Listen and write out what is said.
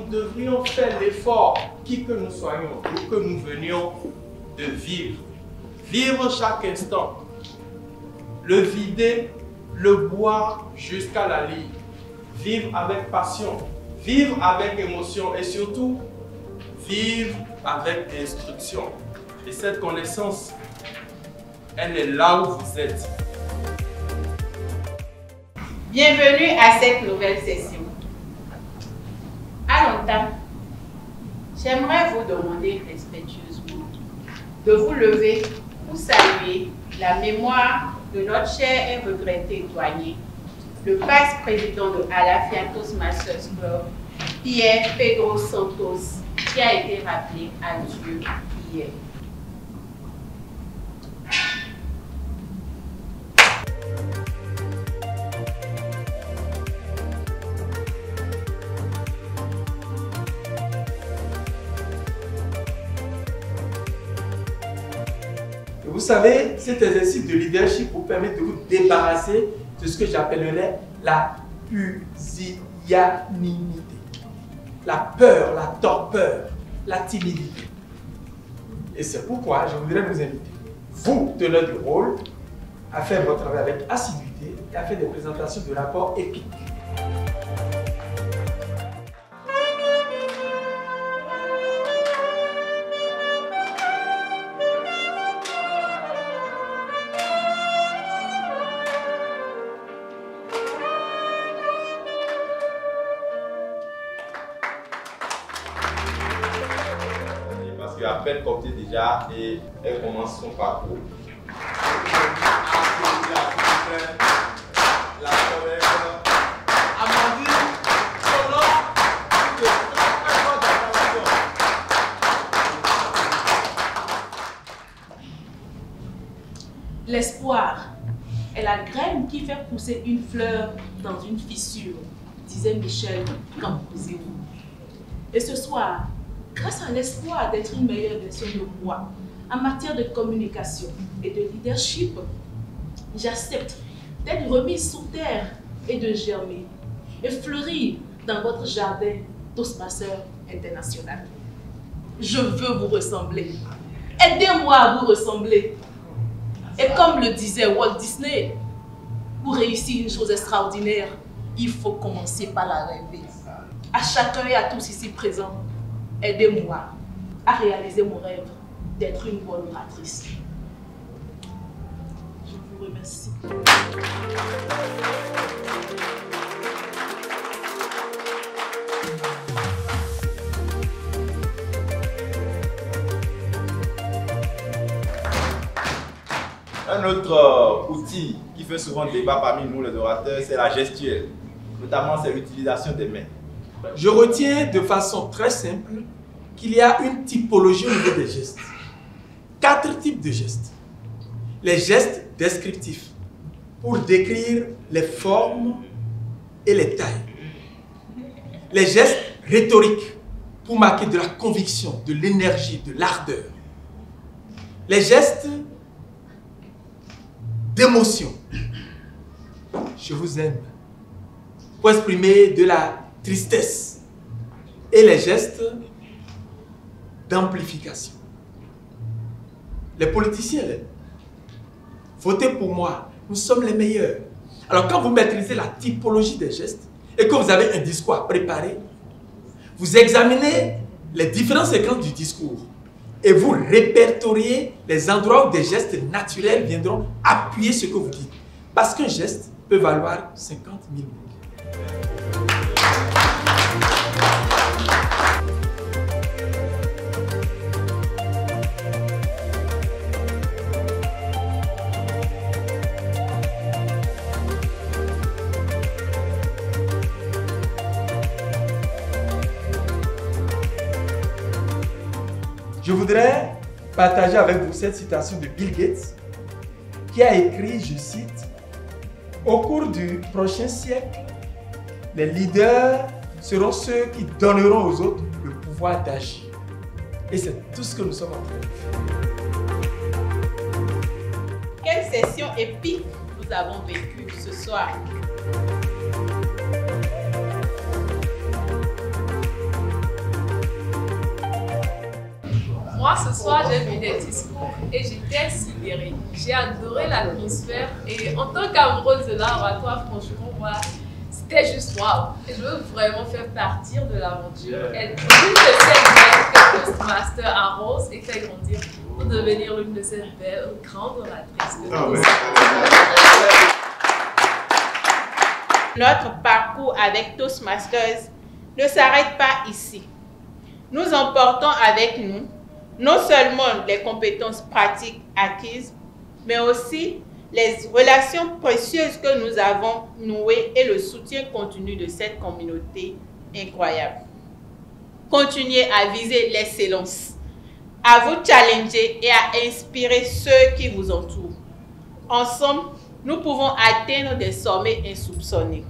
devrions faire l'effort, qui que nous soyons, ou que nous venions, de vivre. Vivre chaque instant. Le vider, le boire jusqu'à la lie. Vivre avec passion, vivre avec émotion et surtout, vivre avec instruction. Et cette connaissance, elle est là où vous êtes. Bienvenue à cette nouvelle session. À l'entame, j'aimerais vous demander respectueusement de vous lever pour saluer la mémoire de notre cher et regretté douanier, le vice-président de Alafia Toastmasters Club, Pierre Pedro Santos, qui a été rappelé à Dieu hier. Vous savez, cet exercice de leadership vous permet de vous débarrasser de ce que j'appellerais la pusillanimité. La peur, la torpeur, la timidité. Et c'est pourquoi je voudrais vous inviter, vous, teneurs du rôle, à faire votre travail avec assiduité et à faire des présentations de rapports épiques. À peine comptée déjà et elle commence son parcours. La Amandine, l'espoir est la graine qui fait pousser une fleur dans une fissure, disait Michel Camposéou. Et ce soir, grâce à l'espoir d'être une meilleure version de moi en matière de communication et de leadership, j'accepte d'être remise sous terre et de germer et fleurir dans votre jardin Toastmasters International. Je veux vous ressembler. Aidez-moi à vous ressembler. Et comme le disait Walt Disney, pour réussir une chose extraordinaire, il faut commencer par la rêver. À chacun et à tous ici présents, aidez-moi à réaliser mon rêve d'être une bonne oratrice. Je vous remercie. Un autre outil qui fait souvent débat parmi nous les orateurs, c'est la gestuelle. Notamment, c'est l'utilisation des mains. Je retiens de façon très simple qu'il y a une typologie au niveau des gestes. 4 types de gestes. Les gestes descriptifs, pour décrire les formes et les tailles. Les gestes rhétoriques, pour marquer de la conviction, de l'énergie, de l'ardeur. Les gestes d'émotion. Je vous aime. Pour exprimer de la tristesse. Et les gestes d'amplification. Les politiciens, votez pour moi, nous sommes les meilleurs. Alors quand vous maîtrisez la typologie des gestes et que vous avez un discours à préparer, vous examinez les différentes séquences du discours et vous répertoriez les endroits où des gestes naturels viendront appuyer ce que vous dites. Parce qu'un geste peut valoir 50 000 mots. Je voudrais partager avec vous cette citation de Bill Gates qui a écrit, je cite, « Au cours du prochain siècle, les leaders seront ceux qui donneront aux autres le pouvoir d'agir. » Et c'est tout ce que nous sommes en train de faire. Quelle session épique nous avons vécue ce soir. Moi, ce soir, j'ai vu des discours et j'étais sidérée. J'ai adoré l'atmosphère et en tant qu'amoureuse de l'oratoire, franchement, moi, c'était juste waouh. Et je veux vraiment faire partir de l'aventure. Être l'une de ces belles que Toastmaster arrose et fait grandir pour devenir l'une de ces belles grandes oratrices de Notre parcours avec Toastmasters ne s'arrête pas ici. Nous emportons avec nous non seulement les compétences pratiques acquises, mais aussi les relations précieuses que nous avons nouées et le soutien continu de cette communauté incroyable. Continuez à viser l'excellence, à vous challenger et à inspirer ceux qui vous entourent. Ensemble, nous pouvons atteindre des sommets insoupçonnés.